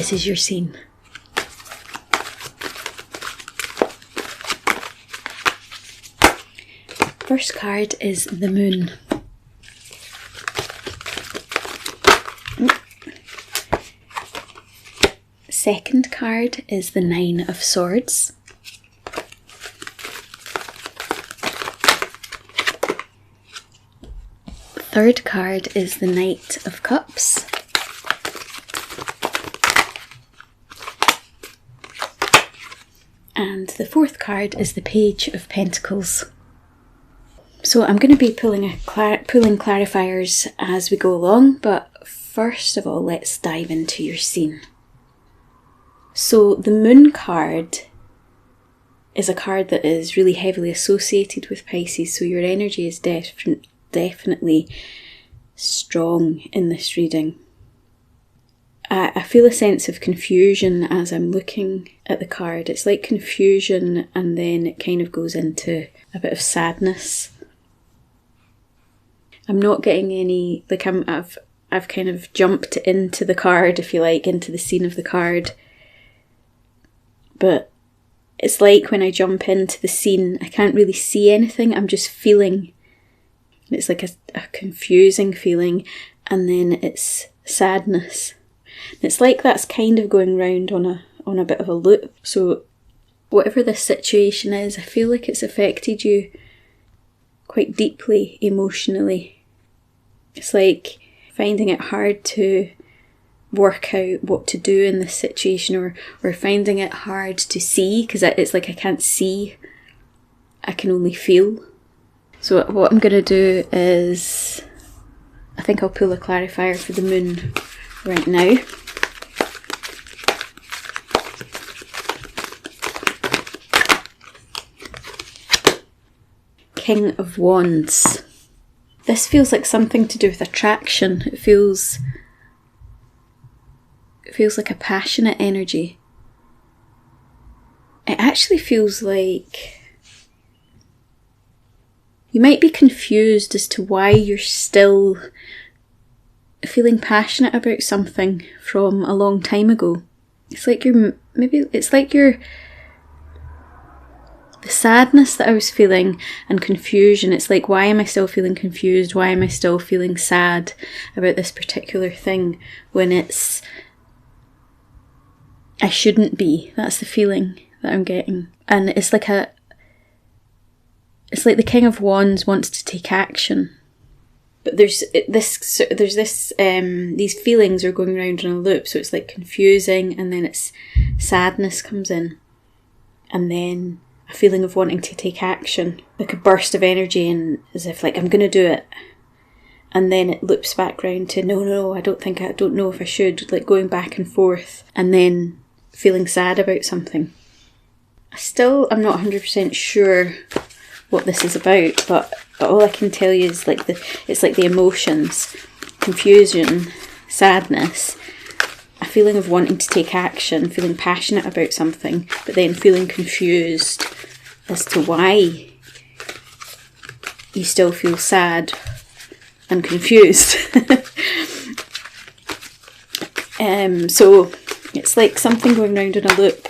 this is your scene. First card is the Moon. Second card is the Nine of Swords. Third card is the Knight of Cups. And the fourth card is the Page of Pentacles. So I'm going to be pulling clarifiers as we go along, but first of all, let's dive into your scene. So the Moon card is a card that is really heavily associated with Pisces, so your energy is definitely strong in this reading. I feel a sense of confusion as I'm looking at the card. It's like confusion and then it kind of goes into a bit of sadness. I'm not getting any, like I've kind of jumped into the card, if you like, into the scene of the card. But it's like when I jump into the scene, I can't really see anything, I'm just feeling. It's like a confusing feeling, and then it's sadness. It's like that's kind of going round on a bit of a loop. So whatever this situation is, I feel like it's affected you quite deeply emotionally. It's like finding it hard to work out what to do in this situation, or finding it hard to see, because it's like I can't see, I can only feel. So what I'm going to do is, I think I'll pull a clarifier for the Moon right now. King of Wands. This feels like something to do with attraction. It feels like a passionate energy. It actually feels like you might be confused as to why you're still feeling passionate about something from a long time ago. The sadness that I was feeling and confusion, it's like, why am I still feeling confused? Why am I still feeling sad about this particular thing when I shouldn't be? That's the feeling that I'm getting. And it's like the King of Wands wants to take action. But these feelings are going round in a loop, so it's like confusing, and then it's sadness comes in, and then a feeling of wanting to take action, like a burst of energy, and as if like I'm going to do it, and then it loops back round to no, I don't know if I should, like going back and forth, and then feeling sad about something. I'm not 100% sure what this is about, but all I can tell you is it's like the emotions, confusion, sadness, a feeling of wanting to take action, feeling passionate about something, but then feeling confused as to why you still feel sad and confused. So it's like something going round in a loop.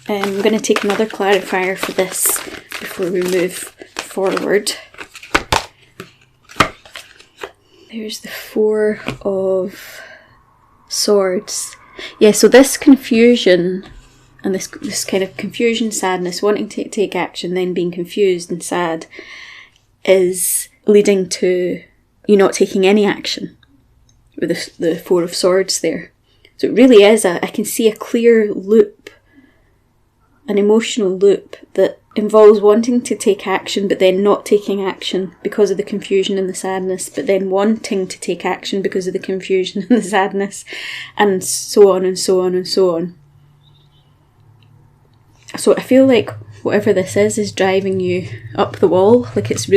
I'm going to take another clarifier for this before we move forward. There's the Four of Swords. Yeah, so this confusion and this kind of confusion, sadness, wanting to take action, then being confused and sad, is leading to you not taking any action with the Four of Swords there. So it really is I can see a clear loop, an emotional loop that involves wanting to take action but then not taking action because of the confusion and the sadness, but then wanting to take action because of the confusion and the sadness, and so on and so on and so on. So I feel like whatever this is driving you up the wall. Like it's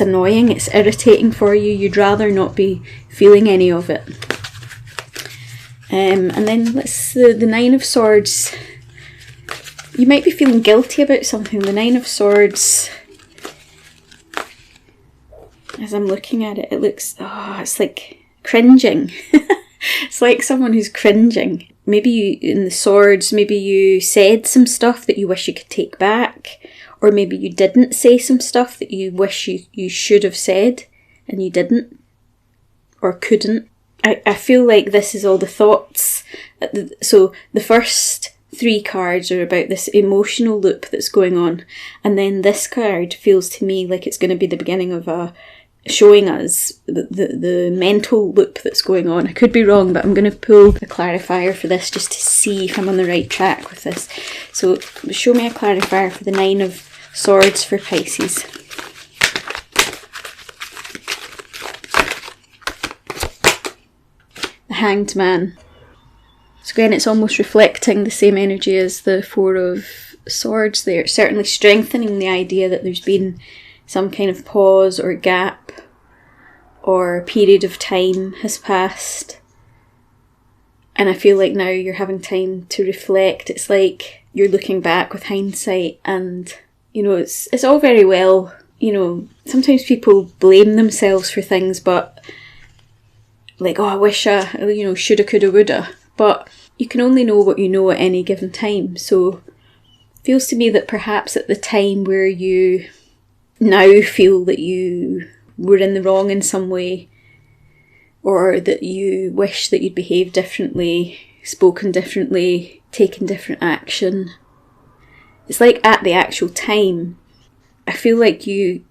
annoying, it's irritating for you, you'd rather not be feeling any of it. And then the Nine of Swords. You might be feeling guilty about something. The Nine of Swords, as I'm looking at it, it looks, it's like cringing. It's like someone who's cringing. Maybe you, in the swords, maybe you said some stuff that you wish you could take back, or maybe you didn't say some stuff that you wish you should have said and you didn't or couldn't. I feel like this is all the thoughts. So the first 3 cards are about this emotional loop that's going on, and then this card feels to me like it's going to be the beginning of showing us the mental loop that's going on. I could be wrong, but I'm going to pull a clarifier for this just to see if I'm on the right track with this. So show me a clarifier for the 9 of Swords for Pisces. The Hanged Man. So again, it's almost reflecting the same energy as the 4 of Swords there. It's certainly strengthening the idea that there's been some kind of pause or gap or period of time has passed. And I feel like now you're having time to reflect. It's like you're looking back with hindsight, and, you know, it's all very well, you know, sometimes people blame themselves for things, but like, oh, I wish I, you know, shoulda, coulda, woulda. But you can only know what you know at any given time. So it feels to me that perhaps at the time where you now feel that you were in the wrong in some way, or that you wish that you'd behaved differently, spoken differently, taken different action. It's like at the actual time, I feel like the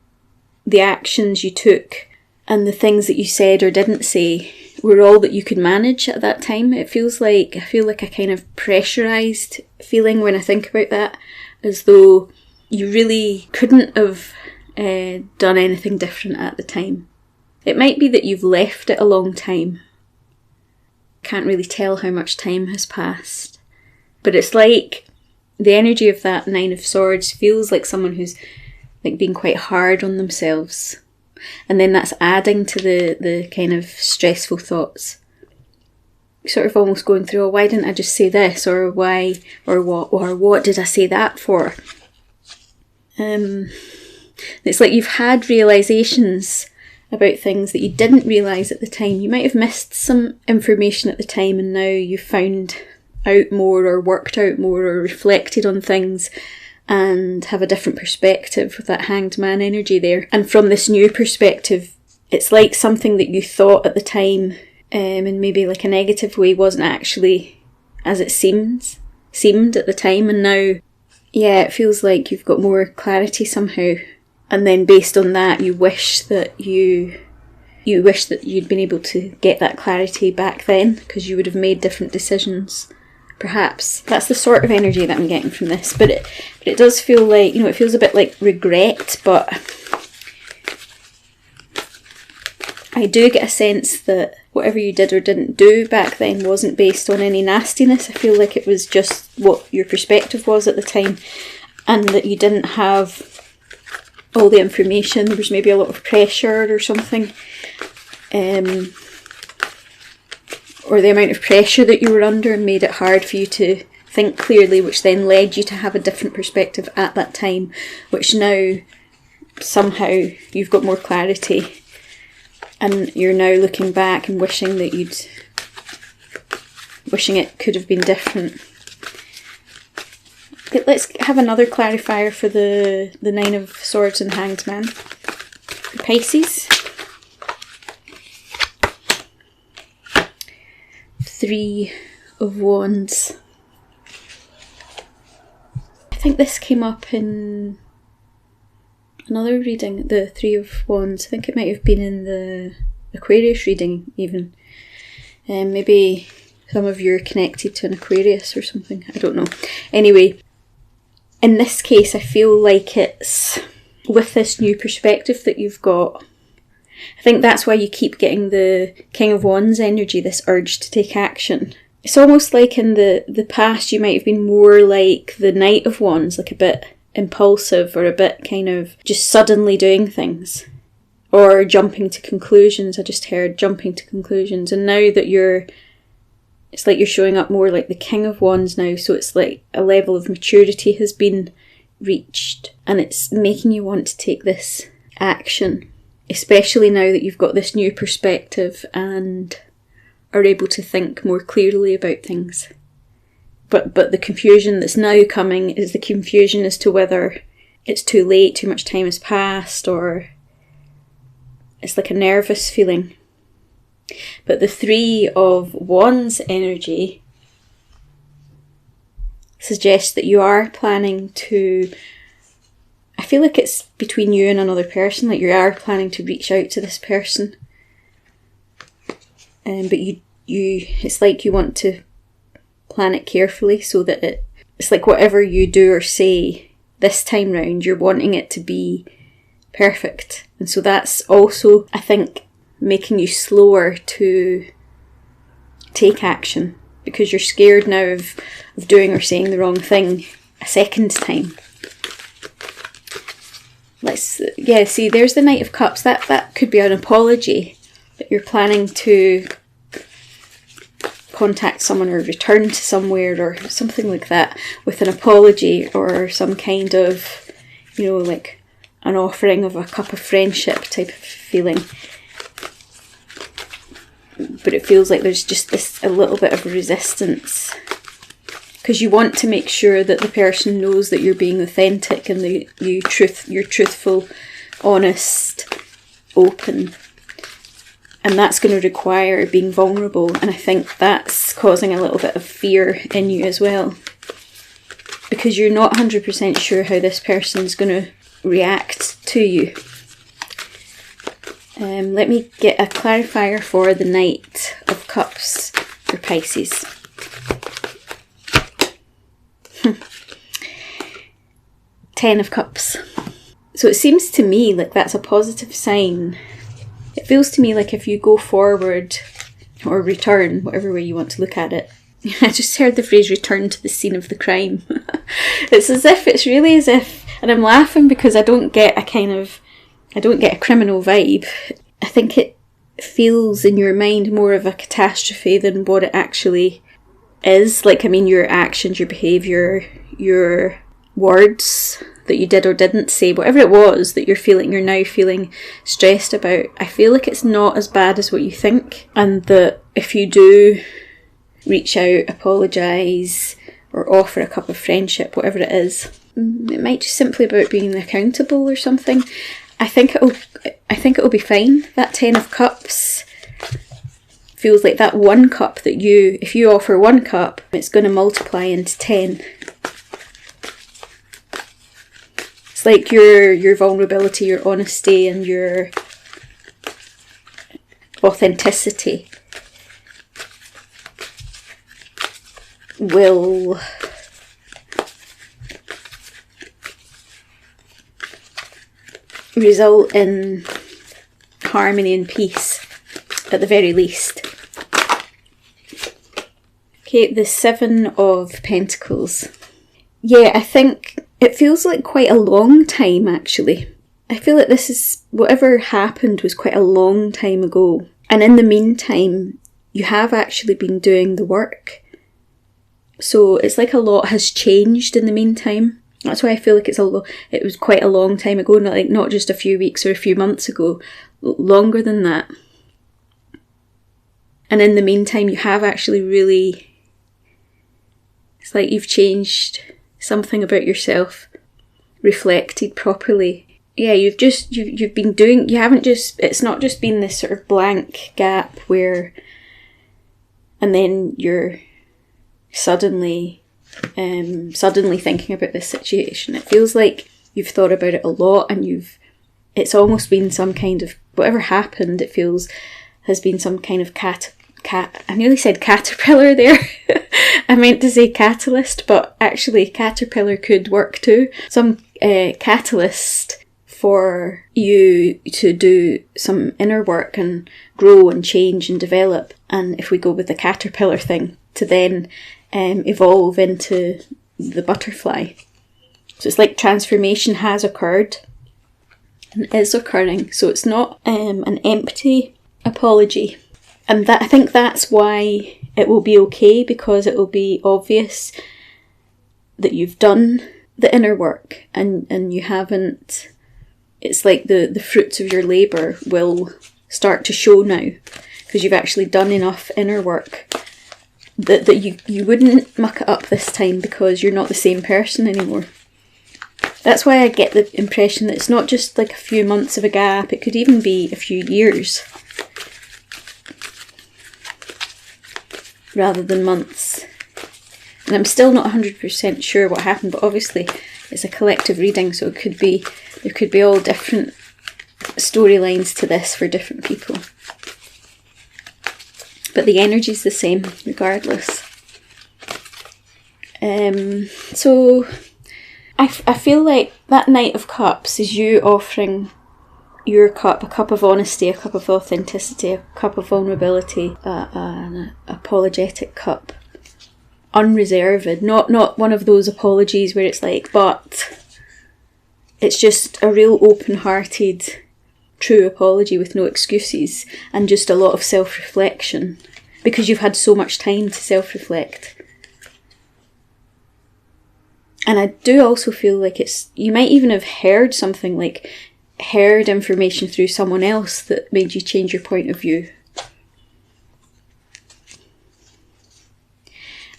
actions you took and the things that you said or didn't say were all that you could manage at that time. I feel like a kind of pressurised feeling when I think about that, as though you really couldn't have done anything different at the time. It might be that you've left it a long time. Can't really tell how much time has passed. But it's like the energy of that 9 of Swords feels like someone who's like being quite hard on themselves. And then that's adding to the kind of stressful thoughts. Sort of almost going through, oh, why didn't I just say this? Or why, or what did I say that for? It's like you've had realisations about things that you didn't realise at the time. You might have missed some information at the time, and now you've found out more or worked out more or reflected on things and have a different perspective with that Hanged Man energy there. And from this new perspective, it's like something that you thought at the time in maybe like a negative way wasn't actually as it seemed at the time, and now, yeah, it feels like you've got more clarity somehow. And then based on that, you wish that you'd been able to get that clarity back then, because you would have made different decisions. Perhaps that's the sort of energy that I'm getting from this, but it does feel like, you know, it feels a bit like regret, but I do get a sense that whatever you did or didn't do back then wasn't based on any nastiness. I feel like it was just what your perspective was at the time, and that you didn't have all the information. There was maybe a lot of pressure or something, or the amount of pressure that you were under made it hard for you to think clearly, which then led you to have a different perspective at that time, which now somehow you've got more clarity, and you're now looking back and wishing it could have been different. Let's have another clarifier for the 9 of Swords and Hanged Man. Pisces. 3 of Wands. I think this came up in another reading, the 3 of Wands. I think it might have been in the Aquarius reading even. Maybe some of you are connected to an Aquarius or something. I don't know. Anyway, in this case, I feel like it's with this new perspective that you've got. I think that's why you keep getting the King of Wands energy, this urge to take action. It's almost like in the past you might have been more like the Knight of Wands, like a bit impulsive or a bit kind of just suddenly doing things. Or jumping to conclusions. I just heard jumping to conclusions. And now that it's like you're showing up more like the King of Wands now, so it's like a level of maturity has been reached, and it's making you want to take this action. especially now that you've got this new perspective and are able to think more clearly about things. But the confusion that's now coming is the confusion as to whether it's too late, too much time has passed, or it's like a nervous feeling. But the Three of Wands energy suggests that you are planning to, I feel like it's between you and another person, like you are planning to reach out to this person. But you it's like you want to plan it carefully so that it's like whatever you do or say this time round, you're wanting it to be perfect. And so that's also, I think, making you slower to take action because you're scared now of doing or saying the wrong thing a second time. See, there's the Knight of Cups. That could be an apology that you're planning to contact someone or return to somewhere or something like that with an apology or some kind of, like an offering of a cup of friendship type of feeling. But it feels like there's just a little bit of resistance because you want to make sure that the person knows that you're being authentic and you're truthful, honest, open. And that's going to require being vulnerable. And I think that's causing a little bit of fear in you as well. Because you're not 100% sure how this person's going to react to you. Let me get a clarifier for the Knight of Cups for Pisces. Ten of Cups. So it seems to me like that's a positive sign. It feels to me like if you go forward or return, whatever way you want to look at it. I just heard the phrase return to the scene of the crime. It's really as if, and I'm laughing because I don't get a criminal vibe. I think it feels in your mind more of a catastrophe than what it actually is. Your actions, your behaviour, your words that you did or didn't say, whatever it was that you're now feeling stressed about, I feel like it's not as bad as what you think, and that if you do reach out, apologise, or offer a cup of friendship, whatever it is, it might just simply about being accountable or something. I think it'll be fine. That Ten of Cups feels like that one cup that if you offer one cup, it's going to multiply into 10. It's like your vulnerability, your honesty, and your authenticity will result in harmony and peace, at the very least. Okay, the Seven of Pentacles. Yeah, I think it feels like quite a long time, actually. I feel like whatever happened was quite a long time ago. And in the meantime, you have actually been doing the work. So it's like a lot has changed in the meantime. That's why I feel like it was quite a long time ago, not just a few weeks or a few months ago, longer than that. And in the meantime, you have actually really, it's like you've changed something about yourself, reflected properly. Yeah, you've been doing, it's not just been this sort of blank gap and then you're suddenly thinking about this situation. It feels like you've thought about it a lot, and it's almost been some kind of, whatever happened, it feels has been some kind of I nearly said caterpillar there. I meant to say catalyst, but actually caterpillar could work too. Some catalyst for you to do some inner work and grow and change and develop. And if we go with the caterpillar thing, to then evolve into the butterfly. So it's like transformation has occurred and is occurring. So it's not an empty apology. And I think that's why it will be okay, because it will be obvious that you've done the inner work and you haven't it's like the fruits of your labour will start to show now, because you've actually done enough inner work that you wouldn't muck it up this time, because you're not the same person anymore. That's why I get the impression that it's not just like a few months of a gap, it could even be a few years rather than months. And I'm still not 100% sure what happened, but obviously it's a collective reading, so there could be all different storylines to this for different people. But the energy's the same regardless. So I feel like that Knight of Cups is you offering your cup, a cup of honesty, a cup of authenticity, a cup of vulnerability, an apologetic cup. Unreserved, not one of those apologies where it's like, but it's just a real open-hearted, true apology with no excuses, and just a lot of self-reflection, because you've had so much time to self-reflect. And I do also feel like you might even have heard something, like heard information through someone else that made you change your point of view.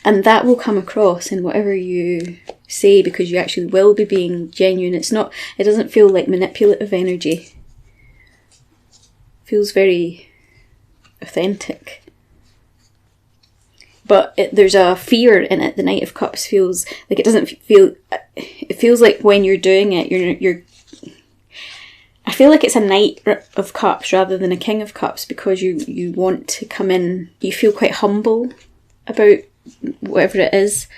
And that will come across in whatever you say, because you actually will be being genuine. It doesn't feel like manipulative energy. It feels very authentic. But there's a fear in it. The Knight of Cups feels like it feels like when you're doing it, you're I feel like it's a Knight of Cups rather than a King of Cups, because you want to come in, you feel quite humble about whatever it is.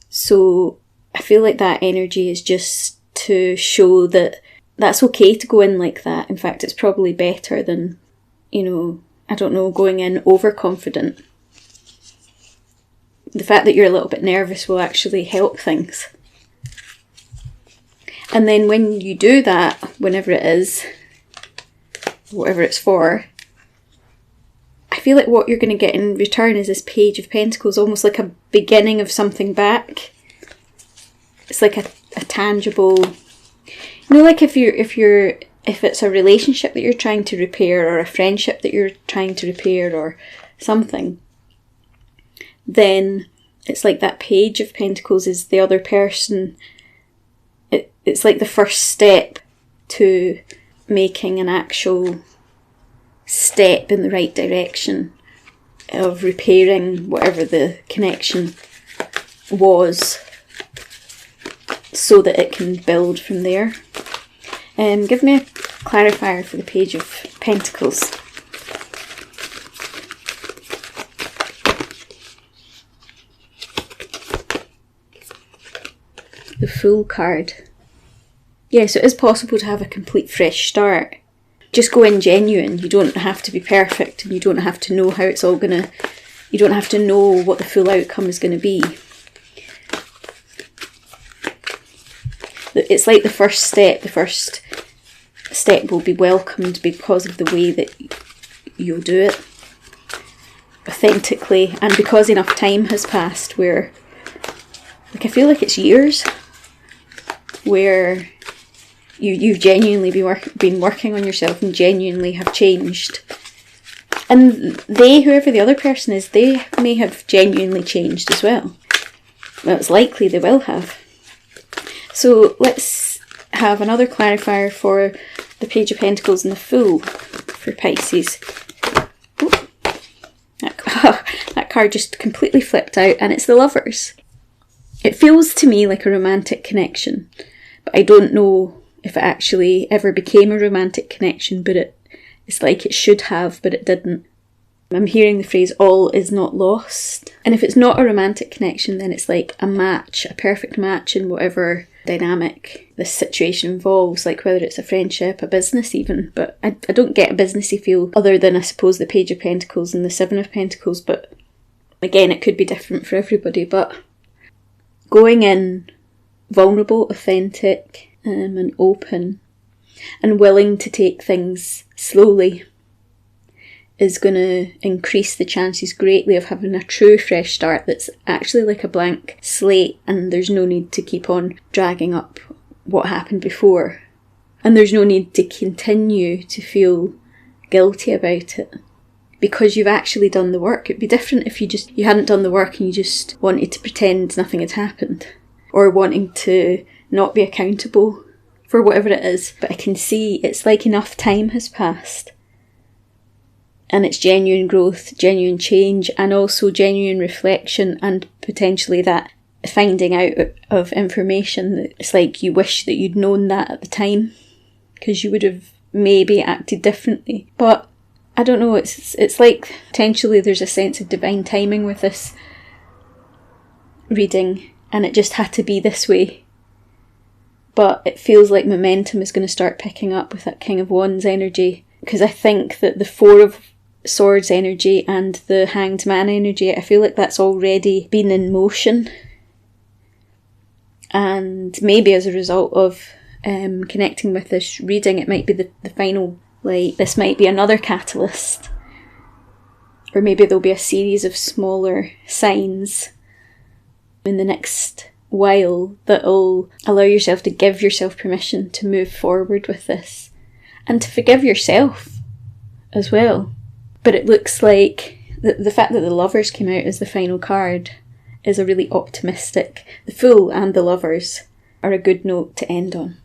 So I feel like that energy is just to show that that's okay to go in like that. In fact, it's probably better than, going in overconfident. The fact that you're a little bit nervous will actually help things. And then when you do that, whenever it is, whatever it's for, I feel like what you're going to get in return is this Page of Pentacles, almost like a beginning of something back. It's like a tangible, like if it's a relationship that you're trying to repair, or a friendship that you're trying to repair, or something, then it's like that Page of Pentacles is the other person. It's like the first step to making an actual step in the right direction of repairing whatever the connection was, so that it can build from there. Give me a clarifier for the Page of Pentacles. The Fool card. Yeah, so it is possible to have a complete fresh start. Just go in genuine. You don't have to be perfect, and you don't have to know how it's all gonna... You don't have to know what the full outcome is going to be. It's like the first step. The first step will be welcomed because of the way that you'll do it. Authentically, and because enough time has passed where... I feel like it's years where... You've genuinely been working on yourself and genuinely have changed. And whoever the other person is, they may have genuinely changed as well. Well, it's likely they will have. So let's have another clarifier for the Page of Pentacles and the Fool for Pisces. Oh, that card just completely flipped out, and it's the Lovers. It feels to me like a romantic connection, but I don't know if it actually ever became a romantic connection, but it's like it should have, but it didn't. I'm hearing the phrase, all is not lost. And if it's not a romantic connection, then it's like a match, a perfect match in whatever dynamic this situation involves, like whether it's a friendship, a business even. But I don't get a businessy feel other than, I suppose, the Page of Pentacles and the Seven of Pentacles. But again, it could be different for everybody. But going in vulnerable, authentic, and open, and willing to take things slowly is going to increase the chances greatly of having a true fresh start that's actually like a blank slate, and there's no need to keep on dragging up what happened before. And there's no need to continue to feel guilty about it, because you've actually done the work. It'd be different if you hadn't done the work and you just wanted to pretend nothing had happened, or wanting to not be accountable for whatever it is. But I can see it's like enough time has passed, and it's genuine growth, genuine change, and also genuine reflection, and potentially that finding out of information that it's like you wish that you'd known that at the time, because you would have maybe acted differently. But I don't know, it's like potentially there's a sense of divine timing with this reading, and it just had to be this way. But it feels like momentum is going to start picking up with that King of Wands energy, because I think that the Four of Swords energy and the Hanged Man energy, I feel like that's already been in motion. And maybe as a result of connecting with this reading, it might be the final, like, this might be another catalyst. Or maybe there'll be a series of smaller signs in the next while that'll allow yourself to give yourself permission to move forward with this. And to forgive yourself as well. But it looks like the fact that the Lovers came out as the final card is a really optimistic. The Fool and the Lovers are a good note to end on.